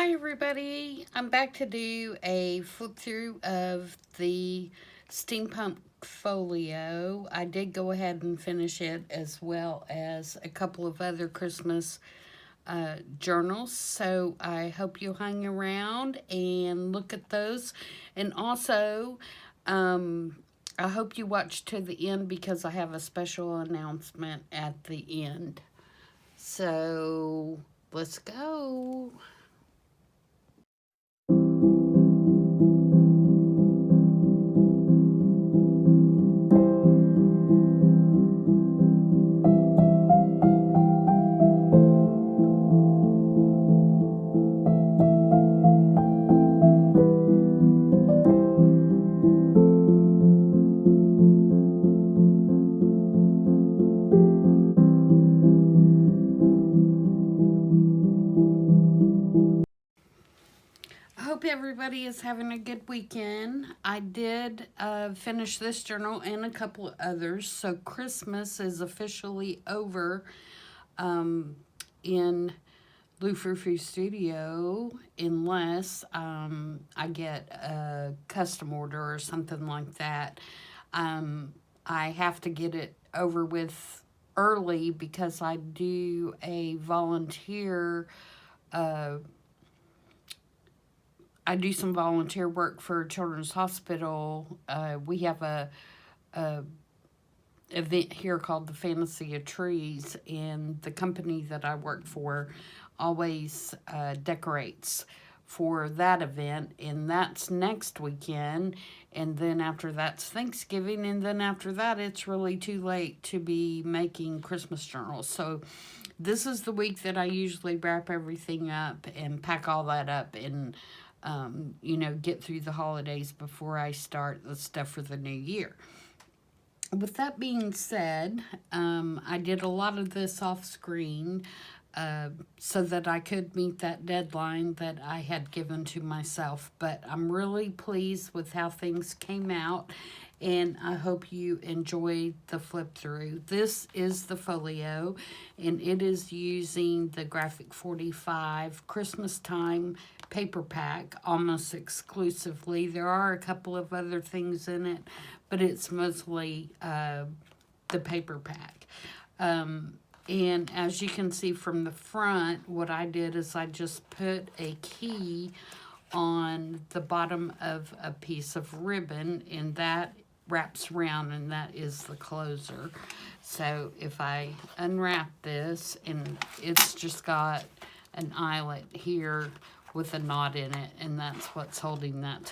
Hi everybody, I'm back to do a flip through of the steampunk folio. I did go ahead and finish it as well as a couple of other Christmas journals, so I hope you hang around and look at those. And also, I hope you watch to the end because I have a special announcement at the end. So let's go. I hope everybody is having a good weekend. I did finish this journal and a couple of others. So Christmas is officially over in Frou-frou Studio unless I get a custom order or something like that. I have to get it over with early because I do a volunteer I do some volunteer work for Children's Hospital. We have a event here called the Fantasy of Trees, and the company that I work for always decorates for that event, and that's next weekend. And then after that's Thanksgiving, and then after that it's really too late to be making Christmas journals. So this is the week that I usually wrap everything up and pack all that up and get through the holidays before I start the stuff for the new year. With that being said, I did a lot of this off screen so that I could meet that deadline that I had given to myself. But I'm really pleased with how things came out, and I hope you enjoyed the flip through. This is the folio, and it is using the Graphic 45 Christmas time paper pack almost exclusively. There are a couple of other things in it, but it's mostly the paper pack. And as you can see from the front, what I did is I just put a key on the bottom of a piece of ribbon, and that wraps around, and that is the closer. So if I unwrap this, and it's just got an eyelet here with a knot in it, and that's what's holding that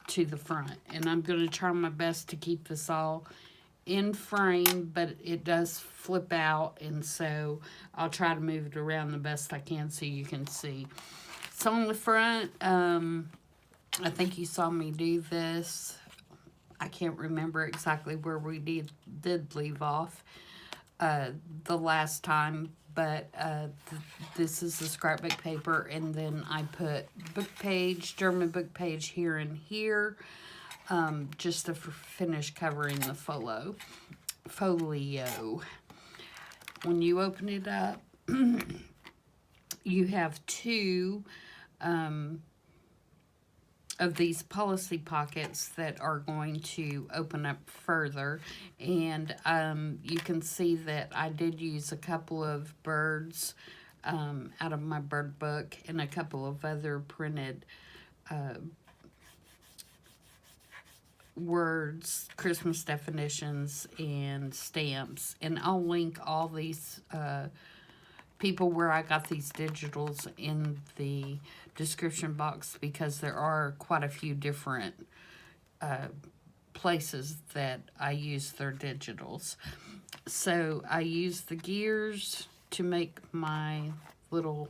to the front. And I'm going to try my best to keep this all in frame, but it does flip out, and so I'll try to move it around the best I can so you can see. So on the front, I think you saw me do this. I can't remember exactly where we did leave off the last time, but this is the scrapbook paper, and then I put book page, German book page here and here, just to finish covering the folio. When you open it up, you have two of these policy pockets that are going to open up further, and you can see that I did use a couple of birds out of my bird book and a couple of other printed words, Christmas definitions, and stamps. And I'll link all these people where I got these digitals in the description box, because there are quite a few different places that I use their digitals. So I use the gears to make my little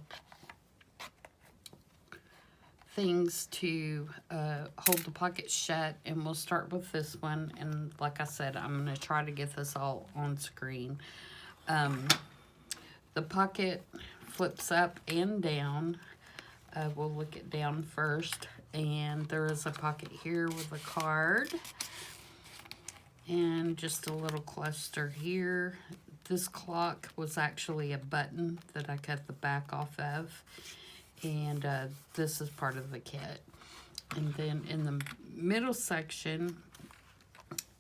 things to hold the pocket shut, and we'll start with this one. And like I said, I'm going to try to get this all on screen. The pocket flips up and down. We'll look at down first, and there is a pocket here with a card and just a little cluster here. This clock was actually a button that I cut the back off of, And this is part of the kit. And then in the middle section,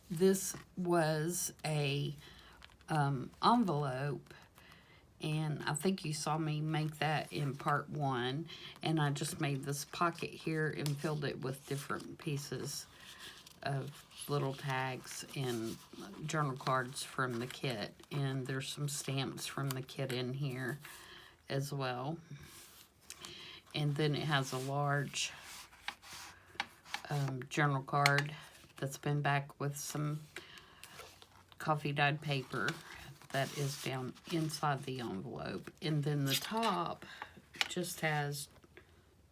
this was a envelope, and I think you saw me make that in part 1, and I just made this pocket here and filled it with different pieces of little tags and journal cards from the kit, and there's some stamps from the kit in here as well. And then it has a large journal card that's been back with some coffee dyed paper that is down inside the envelope. And then the top just has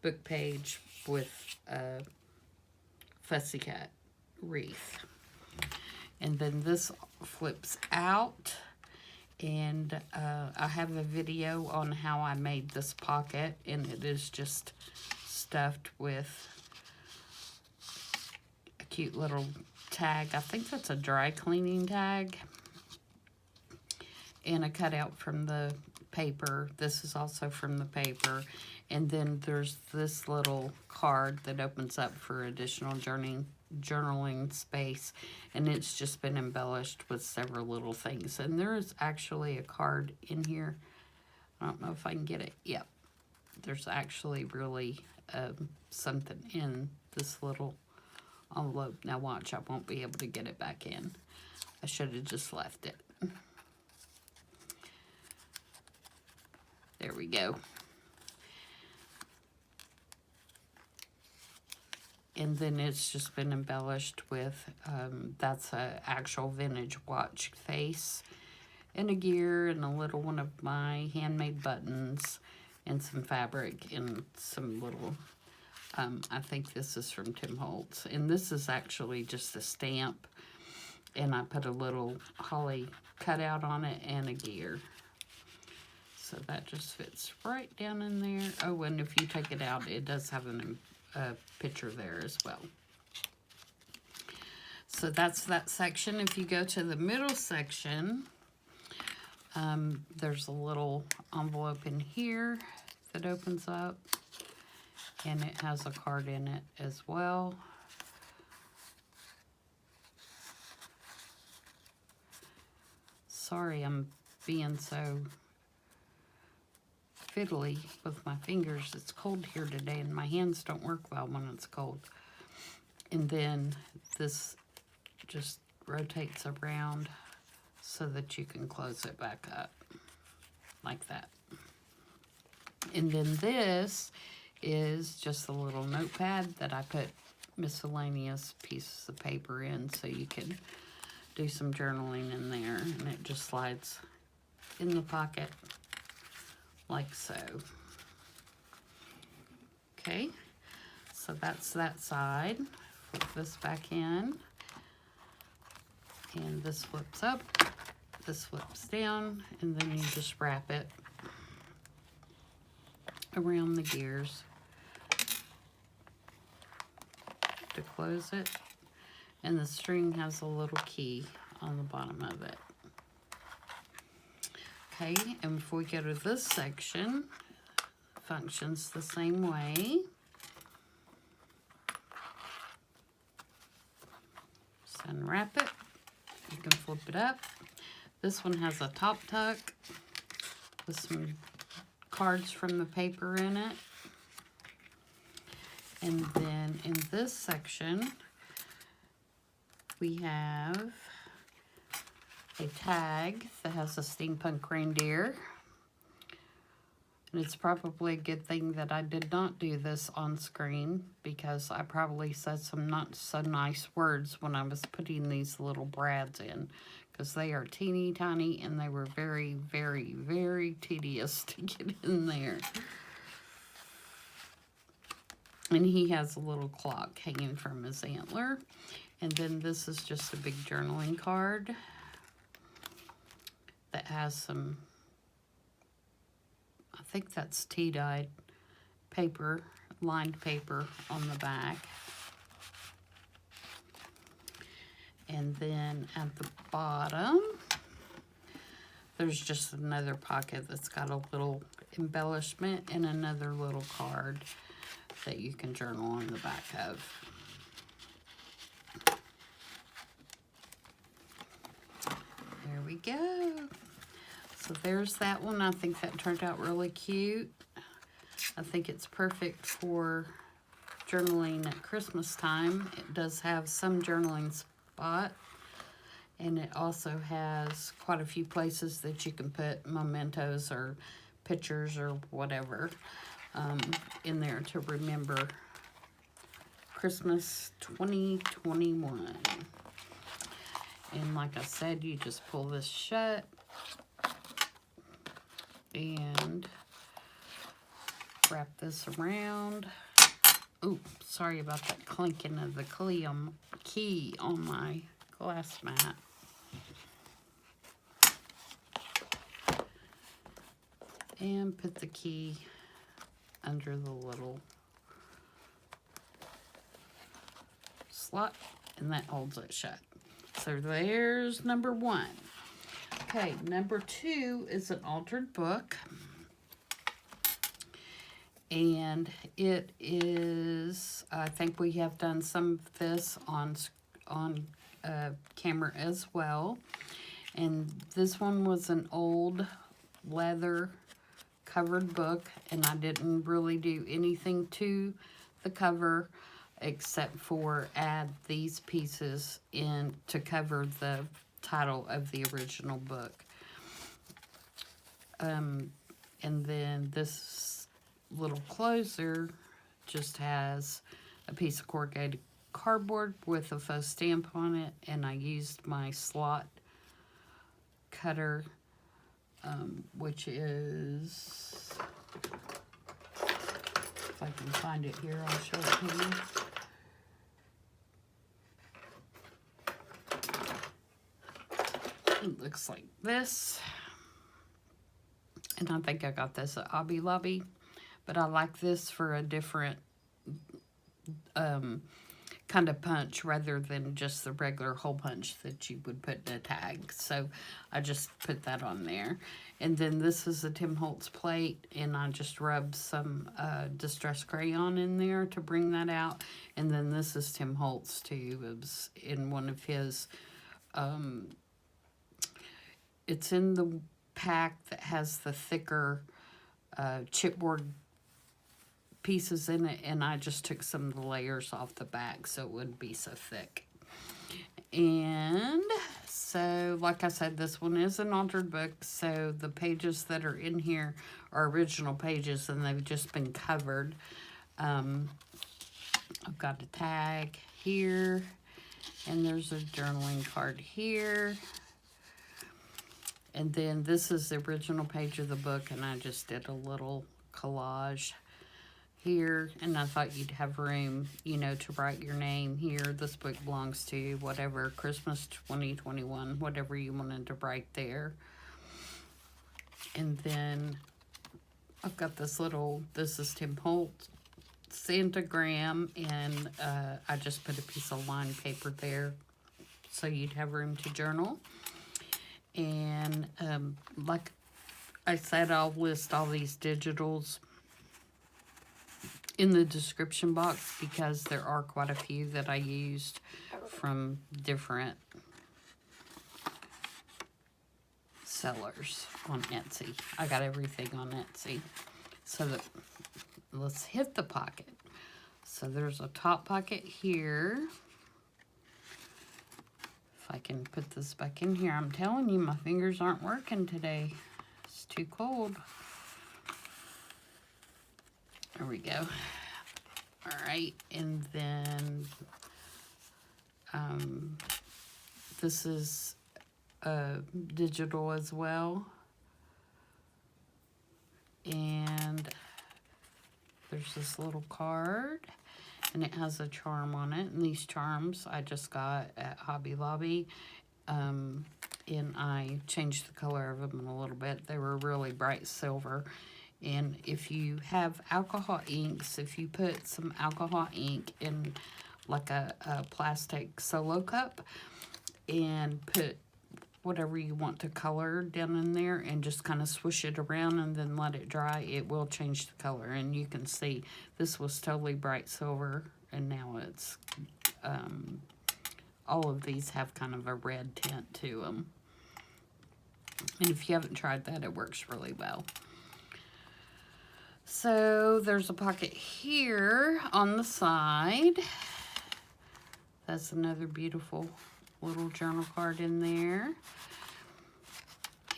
book page with a Fussy cat wreath. And then this flips out, and I have a video on how I made this pocket, and it is just stuffed with a cute little tag. I think that's a dry cleaning tag, and a cutout from the paper. This is also from the paper. And then there's this little card that opens up for additional journaling space, and it's just been embellished with several little things. And there is actually a card in here. I don't know if I can get it. Yep. There's actually really something in this little envelope. Now watch, I won't be able to get it back in. I should have just left it. There we go. And then it's just been embellished with, that's a actual vintage watch face, and a gear, and a little one of my handmade buttons, and some fabric, and some little, I think this is from Tim Holtz. And this is actually just a stamp, and I put a little holly cutout on it and a gear. So that just fits right down in there. Oh, and if you take it out, it does have a picture there as well. So that's that section. If you go to the middle section, there's a little envelope in here that opens up, and it has a card in it as well. Sorry, I'm being so fiddly with my fingers. It's cold here today, and my hands don't work well when it's cold. And then this just rotates around so that you can close it back up like that. And then this is just a little notepad that I put miscellaneous pieces of paper in, so you can do some journaling in there, and it just slides in the pocket like so. Okay, so that's that side. Flip this back in, and this flips up, this flips down, and then you just wrap it around the gears to close it. And the string has a little key on the bottom of it. Okay, and before we go to this section, functions the same way. Just unwrap it. You can flip it up. This one has a top tuck with some cards from the paper in it. And then in this section, we have a tag that has a steampunk reindeer. And it's probably a good thing that I did not do this on screen, because I probably said some not so nice words when I was putting these little brads in, because they are teeny tiny and they were very, very, very tedious to get in there. And he has a little clock hanging from his antler. And then this is just a big journaling card that has some, I think that's tea-dyed paper, lined paper on the back. And then at the bottom, there's just another pocket that's got a little embellishment, and another little card that you can journal on the back of. There we go. So there's that one. I think that turned out really cute. I think it's perfect for journaling at Christmas time. It does have some journaling spot, and it also has quite a few places that you can put mementos or pictures or whatever in there to remember Christmas 2021. And like I said, you just pull this shut and wrap this around. Ooh, sorry about that clinking of the key on my glass mat. And put the key under the little slot, and that holds it shut. So there's number 1. Okay, number 2 is an altered book. And it is, I think we have done some of this on camera as well. And this one was an old leather covered book, and I didn't really do anything to the cover except for add these pieces in to cover the title of the original book. And then this little closer just has a piece of corrugated cardboard with a faux stamp on it, and I used my slot cutter, which is, if I can find it here, I'll show it to you. It looks like this, and I think I got this at Hobby Lobby, but I like this for a different kind of punch rather than just the regular hole punch that you would put in a tag. So I just put that on there. And then this is a Tim Holtz plate, and I just rubbed some Distress Crayon in there to bring that out. And then this is Tim Holtz too. It was in one of his, it's in the pack that has the thicker chipboard pieces in it, and I just took some of the layers off the back so it wouldn't be so thick. And so, like I said, this one is an altered book, so the pages that are in here are original pages, and they've just been covered. I've got a tag here, and there's a journaling card here. And then this is the original page of the book, and I just did a little collage here, and I thought you'd have room, you know, to write your name here. This book belongs to whatever, Christmas 2021, whatever you wanted to write there. And then I've got this little, this is Tim Holtz Santagram, and I just put a piece of lined paper there so you'd have room to journal. And like I said, I'll list all these digitals in the description box because there are quite a few that I used from different sellers on Etsy. I got everything on Etsy. So that, let's hit the pocket. So there's a top pocket here. If I can put this back in here. I'm telling you, my fingers aren't working today. It's too cold. There we go. All right, and then this is digital as well. And there's this little card, and it has a charm on it. And these charms I just got at Hobby Lobby. And I changed the color of them a little bit. They were really bright silver. And if you have alcohol inks, if you put some alcohol ink in like a plastic solo cup and put whatever you want to color down in there and just kind of swoosh it around and then let it dry. It will change the color, and you can see this was totally bright silver, and now it's all of these have kind of a red tint to them. And if you haven't tried that, it works really well. So there's a pocket here on the side. That's another beautiful little journal card in there.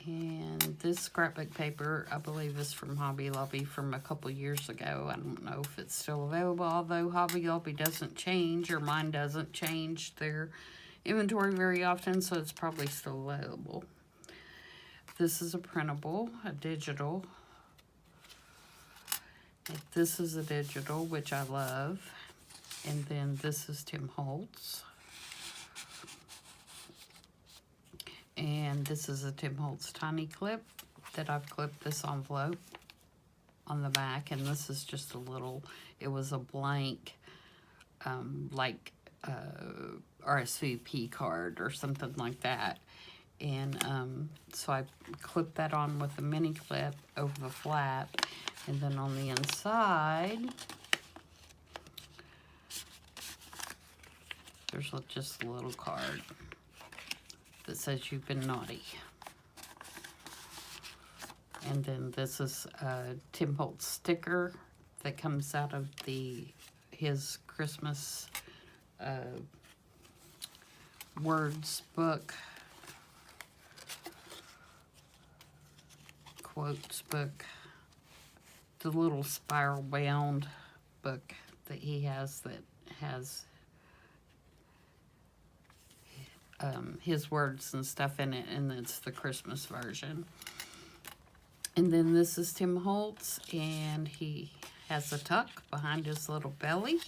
And this scrapbook paper, I believe, is from Hobby Lobby from a couple years ago. I don't know if it's still available, although Hobby Lobby doesn't change, or mine doesn't change their inventory very often, so it's probably still available. This is a printable, a digital. This is a digital, which I love. And then this is Tim Holtz. And this is a Tim Holtz tiny clip that I've clipped this envelope on the back. And this is just a little, it was a blank, RSVP card or something like that. And so I clipped that on with a mini clip over the flap. And then on the inside, there's just a little card that says you've been naughty. And then this is a Tim Holtz sticker that comes out of his Christmas words book, quotes book, the little spiral bound book that he has that has his words and stuff in it, and it's the Christmas version. And then this is Tim Holtz, and he has a tuck behind his little belly.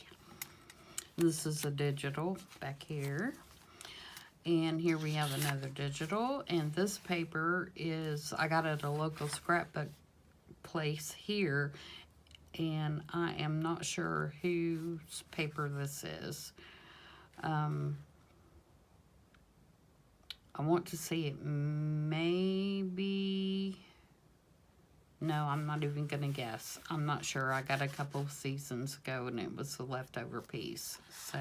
This is a digital back here. And here we have another digital, and this paper is, I got it at a local scrapbook place here, and I am not sure whose paper this is. I want to see it maybe, no, I'm not even going to guess. I'm not sure. I got a couple of seasons ago, and it was a leftover piece. So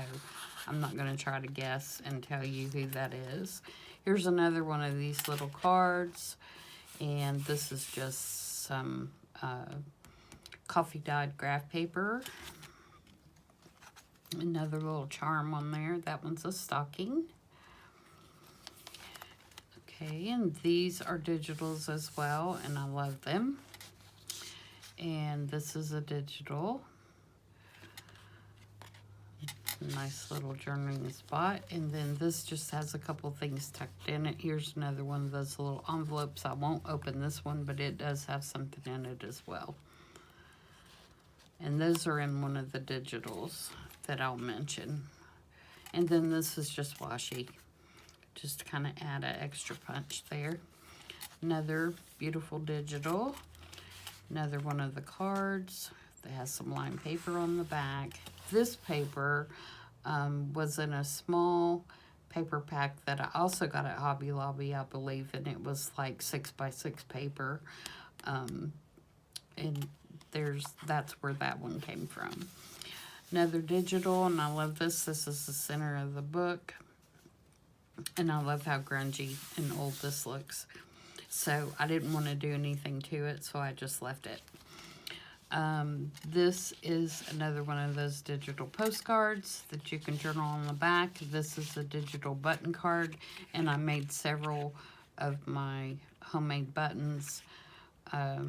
I'm not going to try to guess and tell you who that is. Here's another one of these little cards, and this is just some coffee dyed graph paper. Another little charm on there. That one's a stocking. Okay, and these are digitals as well, and I love them. And this is a digital. Nice little journaling spot. And then this just has a couple things tucked in it. Here's another one of those little envelopes. I won't open this one, but it does have something in it as well. And those are in one of the digitals that I'll mention. And then this is just washi, just to kind of add an extra punch there. Another beautiful digital. Another one of the cards that has some lined paper on the back. This paper was in a small paper pack that I also got at Hobby Lobby, I believe, and it was like 6x6 paper. And that's where that one came from. Another digital, and I love this. This is the center of the book. And I love how grungy and old this looks. So I didn't want to do anything to it, so I just left it. This is another one of those digital postcards that you can journal on the back. This is a digital button card, and I made several of my homemade buttons. I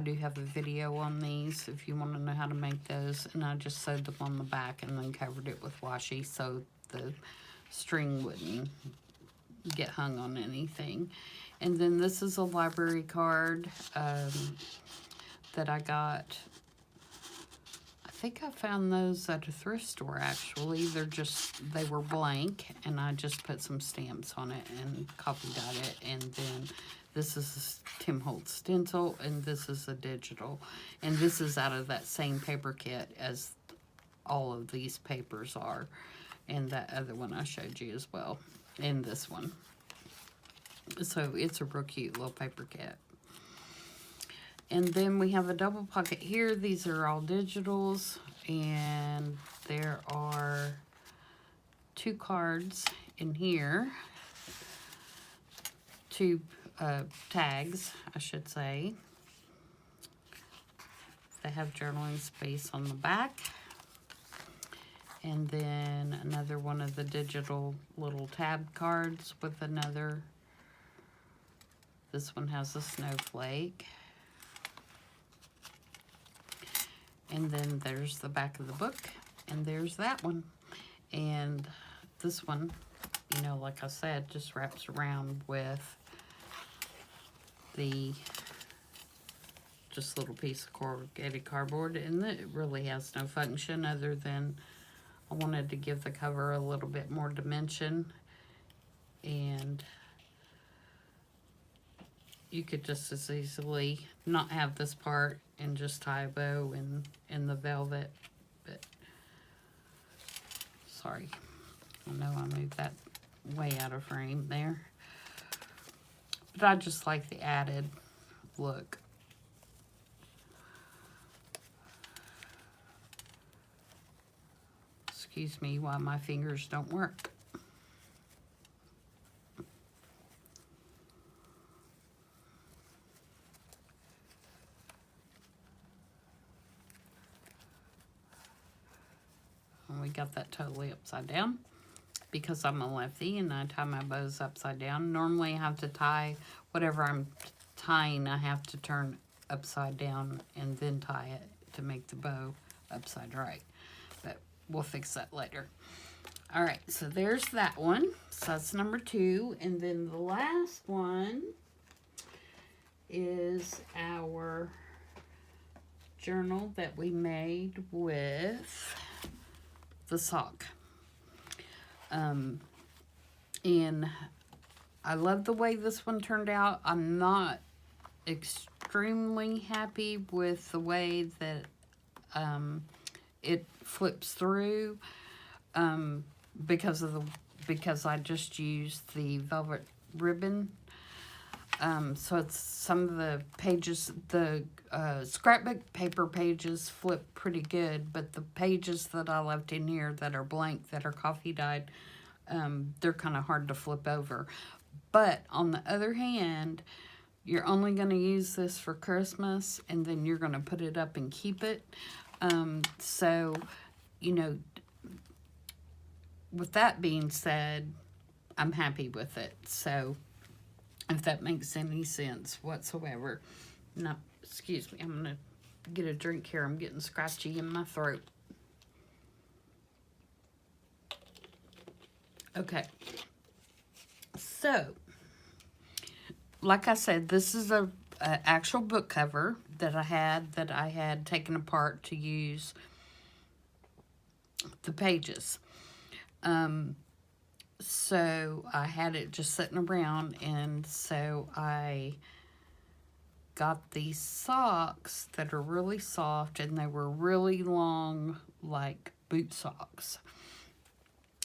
do have a video on these if you want to know how to make those, and I just sewed them on the back and then covered it with washi so the string wouldn't get hung on anything. And then this is a library card that I got. I think I found those at a thrift store, actually. They were blank, and I just put some stamps on it and copied it. And then this is a Tim Holtz stencil, and this is a digital. And this is out of that same paper kit as all of these papers are. And that other one I showed you as well, and this one. So it's a real cute little paper kit. And then we have a double pocket here. These are all digitals, and there are 2 cards in here. 2 tags, I should say. They have journaling space on the back. And then another one of the digital little tab cards with another. This one has a snowflake. And then there's the back of the book, and there's that one. And this one, you know, like I said, just wraps around with the just little piece of corrugated cardboard, and it really has no function other than I wanted to give the cover a little bit more dimension. And you could just as easily not have this part and just tie a bow in the velvet. But sorry, I know I moved that way out of frame there. But I just like the added look. Excuse me while my fingers don't work. And we got that totally upside down because I'm a lefty and I tie my bows upside down. Normally I have to tie whatever I'm tying, I have to turn upside down and then tie it to make the bow upside right. But we'll fix that later. All right, so there's that one. So that's number 2. And then the last one is our journal that we made with the sock. And I love the way this one turned out. I'm not extremely happy with the way that it flips through because I just used the velvet ribbon. So it's some of the pages, the scrapbook paper pages flip pretty good, but the pages that I left in here that are blank, that are coffee dyed, they're kind of hard to flip over. But on the other hand, you're only going to use this for Christmas, and then you're going to put it up and keep it. So, you know, with that being said, I'm happy with it. So, if that makes any sense whatsoever. No, excuse me, I'm going to get a drink here. I'm getting scratchy in my throat. Okay. So, like I said, this is a actual book cover that I had taken apart to use the pages. So I had it just sitting around, and so I got these socks that are really soft, and they were really long, like boot socks.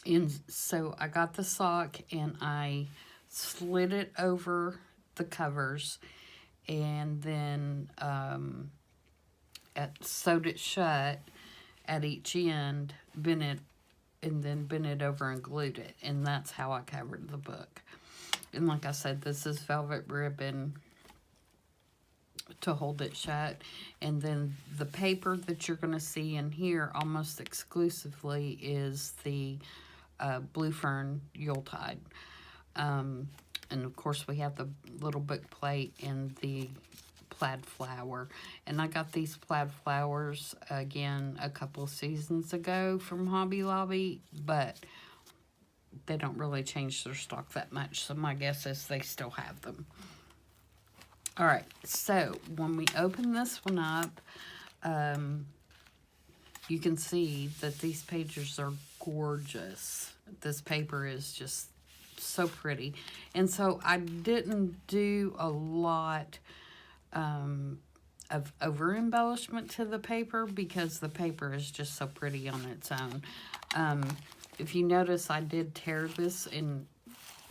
And so I got the sock and I slid it over the covers, and then sewed it shut at each end, bent it over and glued it, and that's how I covered the book. And like I said, this is velvet ribbon to hold it shut, and then the paper that you're going to see in here almost exclusively is the blue fern Yuletide. And of course we have the little book plate and the plaid flower. And I got these plaid flowers again a couple seasons ago from Hobby Lobby, but they don't really change their stock that much, so my guess is they still have them. All right, so when we open this one up, you can see that these pages are gorgeous. This paper is just so pretty. And so I didn't do a lot of over embellishment to the paper because the paper is just so pretty on its own. If you notice, I did tear this and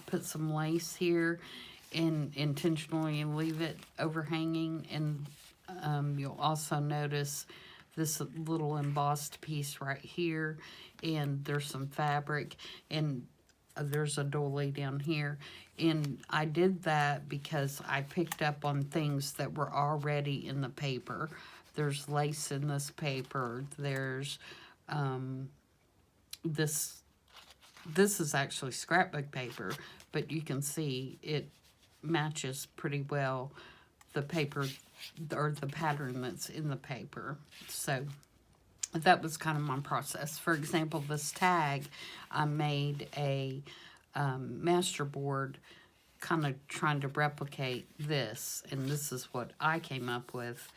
put some lace here, and intentionally leave it overhanging. And you'll also notice this little embossed piece right here, and there's some fabric, and there's a doily down here. And I did that because I picked up on things that were already in the paper. There's lace in this paper. There's this is actually scrapbook paper, but you can see it matches pretty well the paper or the pattern that's in the paper. So that was kind of my process. For example, this tag, I made a masterboard kind of trying to replicate this, and this is what I came up with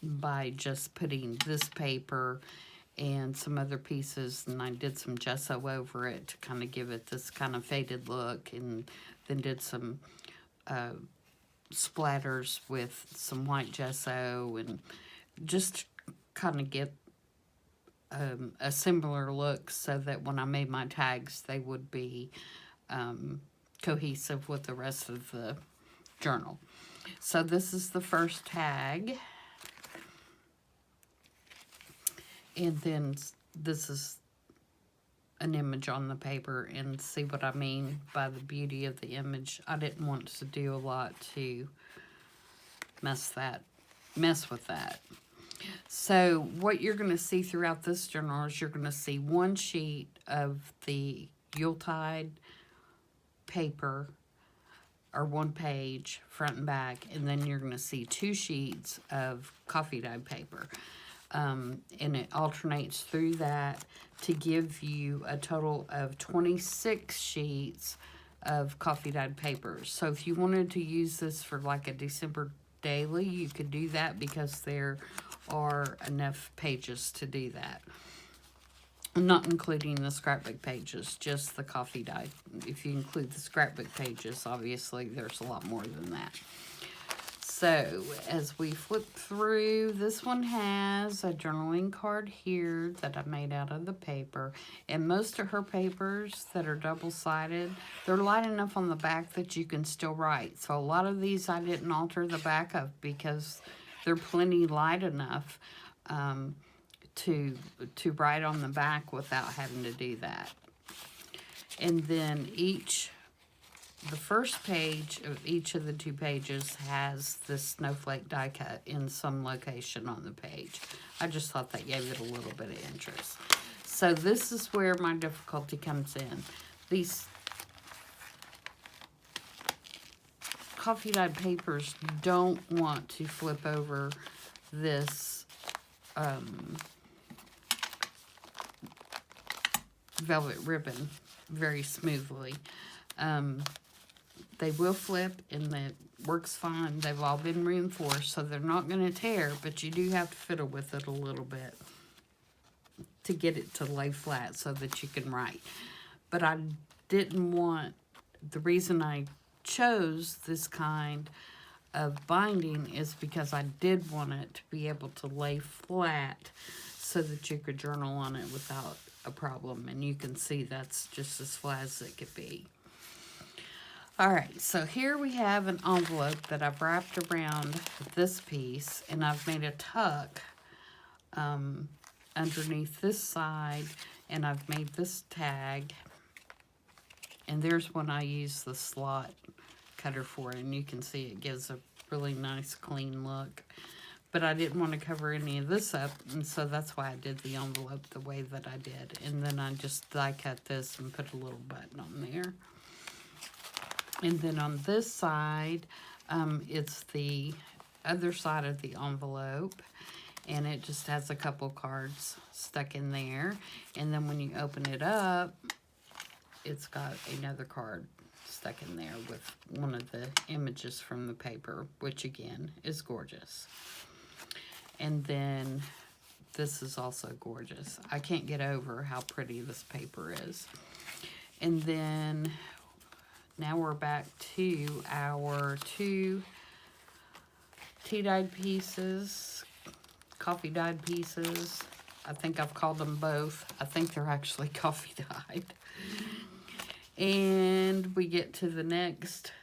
by just putting this paper and some other pieces, and I did some gesso over it to kind of give it this kind of faded look, and then did some splatters with some white gesso, and just kind of get a similar look so that when I made my tags, they would be cohesive with the rest of the journal. So this is the first tag. And then this is an image on the paper, and see what I mean by the beauty of the image. I didn't want to do a lot to mess with that. So what you're going to see throughout this journal is you're going to see one sheet of the Yuletide paper, or one page, front and back, and then you're going to see two sheets of coffee dyed paper. And it alternates through that to give you a total of 26 sheets of coffee dyed paper. So if you wanted to use this for like a December daily, you could do that because there are enough pages to do that. Not including the scrapbook pages, just the coffee dyed. If you include the scrapbook pages, obviously there's a lot more than that. So, as we flip through, this one has a journaling card here that I made out of the paper. And most of her papers that are double-sided, they're light enough on the back that you can still write. So, a lot of these I didn't alter the back of because they're plenty light enough to write on the back without having to do that. And then the first page of each of the two pages has this snowflake die cut in some location on the page. I just thought that gave it a little bit of interest. So this is where my difficulty comes in. These coffee dyed papers don't want to flip over this velvet ribbon very smoothly. They will flip, and that works fine. They've all been reinforced, so they're not going to tear, but you do have to fiddle with it a little bit to get it to lay flat so that you can write. But I didn't want, the reason I chose this kind of binding is because I did want it to be able to lay flat so that you could journal on it without a problem. And you can see that's just as flat as it could be. Alright, so here we have an envelope that I've wrapped around this piece, and I've made a tuck underneath this side, and I've made this tag, and there's when I use the slot cutter for it, and you can see it gives a really nice clean look. But I didn't want to cover any of this up, and so that's why I did the envelope the way that I did. And then I just die cut this and put a little button on there. And then on this side, it's the other side of the envelope, and it just has a couple cards stuck in there. And then when you open it up, it's got another card stuck in there with one of the images from the paper, which again is gorgeous. And then this is also gorgeous. I can't get over how pretty this paper is. And then now we're back to our two tea-dyed pieces, coffee-dyed pieces. I think I've called them both. I think they're actually coffee-dyed. And we get to the next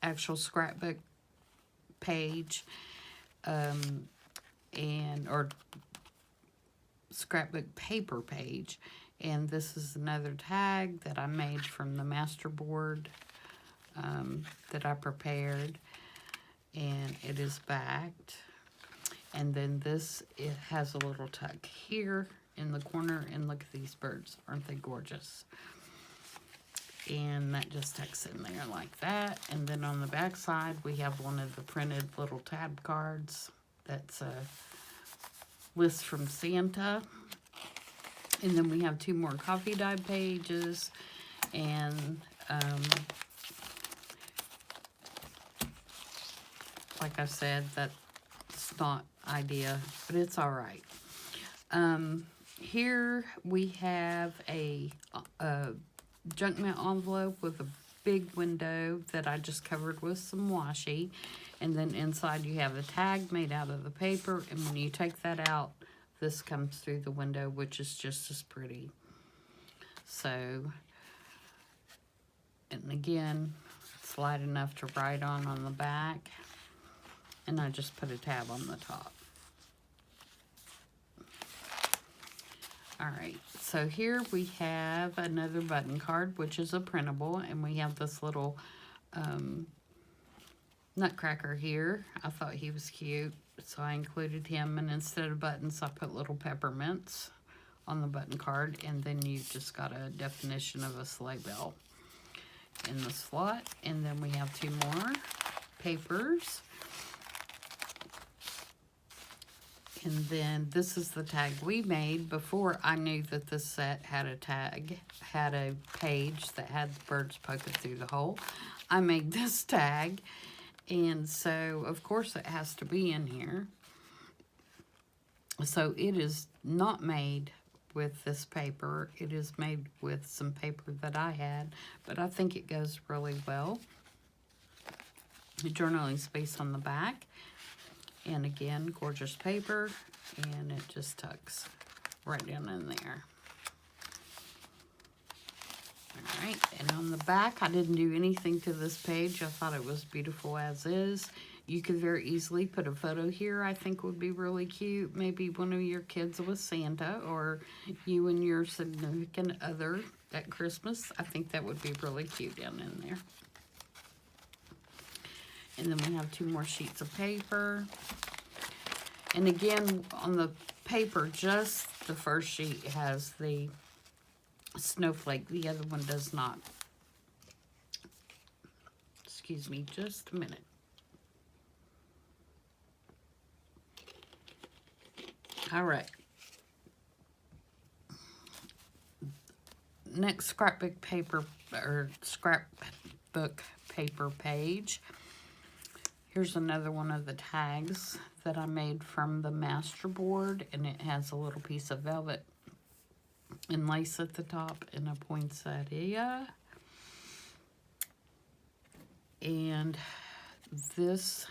actual scrapbook page, or scrapbook paper page. And this is another tag that I made from the masterboard that I prepared, and it is backed. And then this, it has a little tuck here in the corner, and look at these birds. Aren't they gorgeous? And that just tucks in there like that. And then on the back side, we have one of the printed little tab cards. That's a list from Santa. And then we have 2 more coffee dye pages. And like I said, that's not idea, but it's all right. Here we have a junk mail envelope with a big window that I just covered with some washi. And then inside you have a tag made out of the paper. And when you take that out, this comes through the window, which is just as pretty. So, and again, it's light enough to write on the back. And I just put a tab on the top. Alright, so here we have another button card, which is a printable, and we have this little nutcracker here. I thought he was cute, so I included him, and instead of buttons, I put little peppermints on the button card, and then you just got a definition of a sleigh bell in the slot. And then we have 2 more papers. And then this is the tag we made before I knew that this set had a tag, had a page that had the birds poking through the hole. I made this tag, and so of course it has to be in here. So it is not made with this paper. It is made with some paper that I had, but I think it goes really well. The journaling space on the back. And again, gorgeous paper, and it just tucks right down in there. Alright, and on the back, I didn't do anything to this page. I thought it was beautiful as is. You could very easily put a photo here. I think would be really cute. Maybe one of your kids with Santa, or you and your significant other at Christmas. I think that would be really cute down in there. And then we have 2 more sheets of paper. And again, on the paper, just the first sheet has the snowflake. The other one does not. Excuse me, just a minute. All right. Next scrapbook paper, or scrapbook paper page. Here's another one of the tags that I made from the masterboard, and it has a little piece of velvet and lace at the top and a poinsettia. And this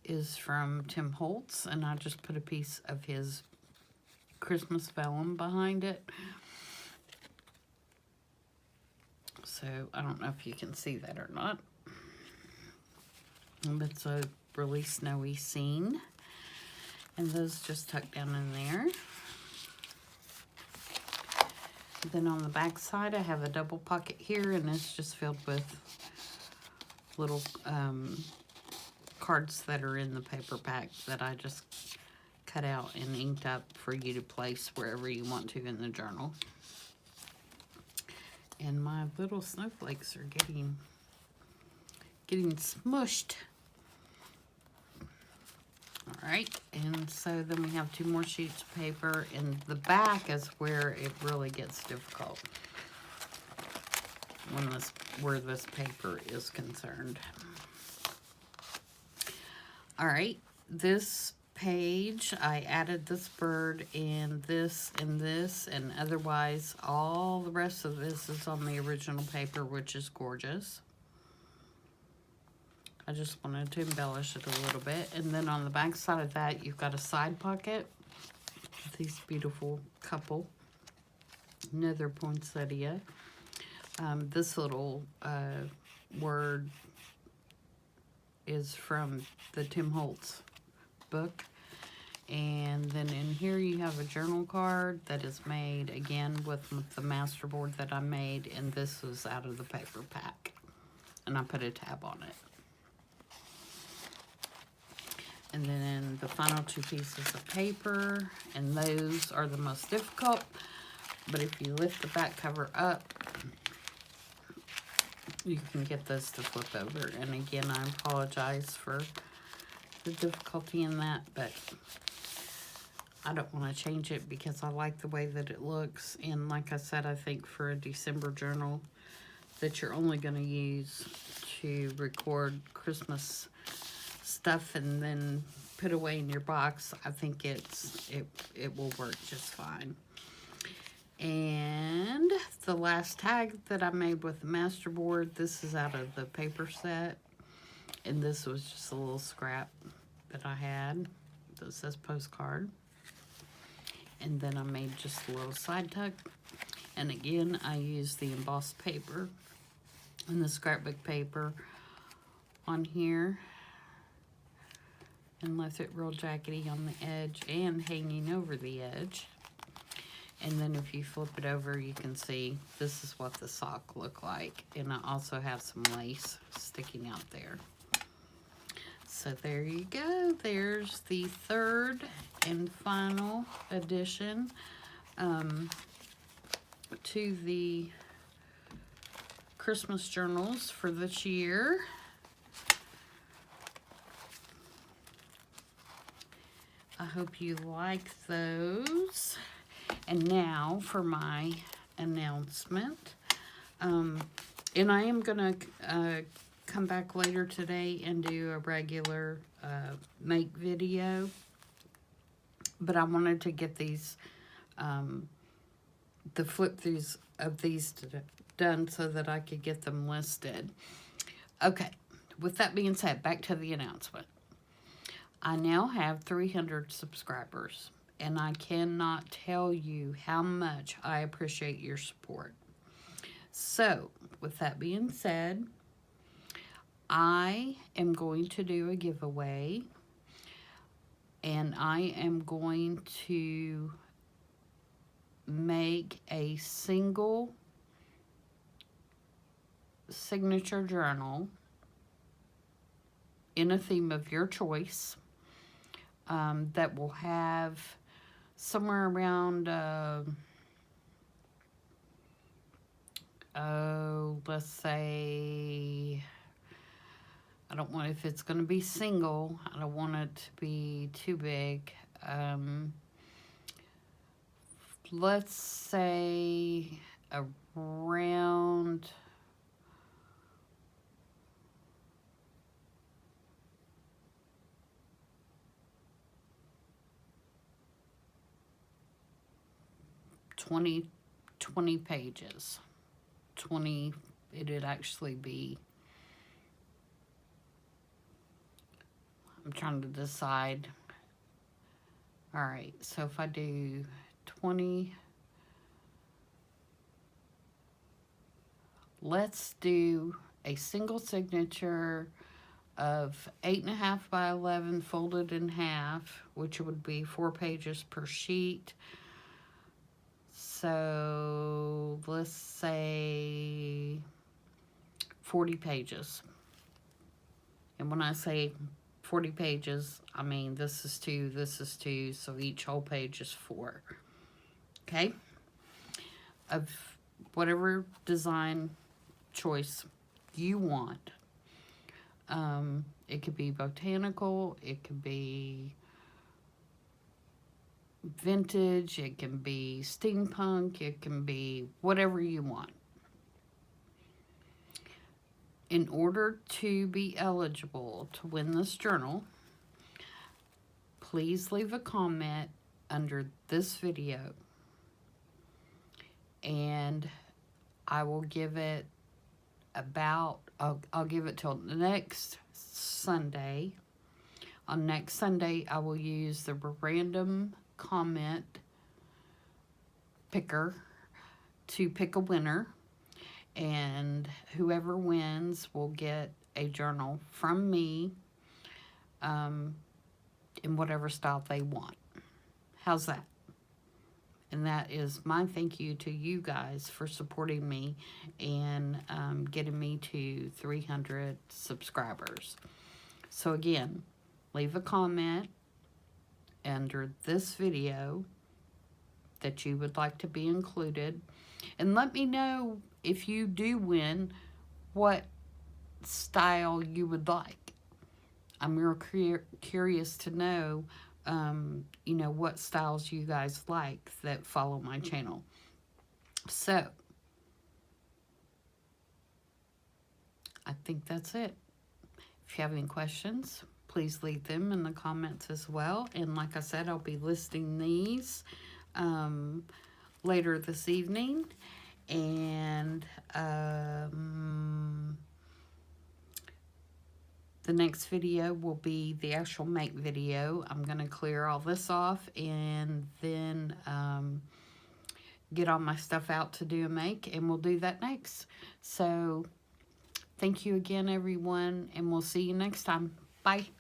is from Tim Holtz, and I just put a piece of his Christmas vellum behind it. So I don't know if you can see that or not. It's a really snowy scene. And those just tuck down in there. Then on the back side, I have a double pocket here, and it's just filled with little cards that are in the paper pack that I just cut out and inked up for you to place wherever you want to in the journal. And my little snowflakes are getting smushed. Alright, and so then we have 2 more sheets of paper, and the back is where it really gets difficult where this paper is concerned. Alright, this page, I added this bird and this and this, and otherwise all the rest of this is on the original paper, which is gorgeous. I just wanted to embellish it a little bit. And then on the back side of that, you've got a side pocket with these beautiful couple. Another poinsettia. This little word is from the Tim Holtz book. And then in here you have a journal card that is made again with the master board that I made, and this was out of the paper pack, and I put a tab on it. And then the final 2 pieces of paper, and those are the most difficult, but if you lift the back cover up, you can get those to flip over. And again, I apologize for the difficulty in that, but I don't want to change it because I like the way that it looks. And like I said, I think for a December journal that you're only going to use to record Christmas stuff and then put away in your box, I think it will work just fine. And the last tag that I made with the master board, this is out of the paper set, and this was just a little scrap that I had that says postcard. And then I made just a little side tuck, and again I used the embossed paper and the scrapbook paper on here and left it real jaggedy on the edge and hanging over the edge. And then if you flip it over, you can see this is what the sock looked like. And I also have some lace sticking out there. So there you go. There's the third and final addition to the Christmas journals for this year. I hope you like those. And now for my announcement. And I am going to come back later today and do a regular make video. But I wanted to get these, the flip-throughs of these done so that I could get them listed. Okay, with that being said, back to the announcement. I now have 300 subscribers, and I cannot tell you how much I appreciate your support. So, with that being said, I am going to do a giveaway, and I am going to make a single signature journal in a theme of your choice that will have somewhere around, let's say, I don't want, if it's going to be single, I don't want it to be too big. Let's say around 20 pages. 20, it'd actually be, I'm trying to decide. All right, so if I do 20, let's do a single signature of 8.5 by 11 folded in half, which would be 4 pages per sheet. So let's say 40 pages. And when I say 40 pages, I mean this is 2, this is 2, so each whole page is 4. Okay? Of whatever design choice you want. It could be botanical, it could be vintage, it can be steampunk, it can be whatever you want. In order to be eligible to win this journal, please leave a comment under this video, and I will give it about, I'll give it till next Sunday. On next Sunday, I will use the random comment picker to pick a winner, and whoever wins will get a journal from me in whatever style they want. How's that? And that is my thank you to you guys for supporting me and getting me to 300 subscribers. So again, leave a comment under this video that you would like to be included. And let me know, if you do win, what style you would like. I'm real curious to know, you know, what styles you guys like that follow my channel. So, I think that's it. If you have any questions, please leave them in the comments as well. And like I said, I'll be listing these later this evening. And the next video will be the actual make video. I'm going to clear all this off and then get all my stuff out to do a make, and we'll do that next. So thank you again, everyone, and we'll see you next time. Bye.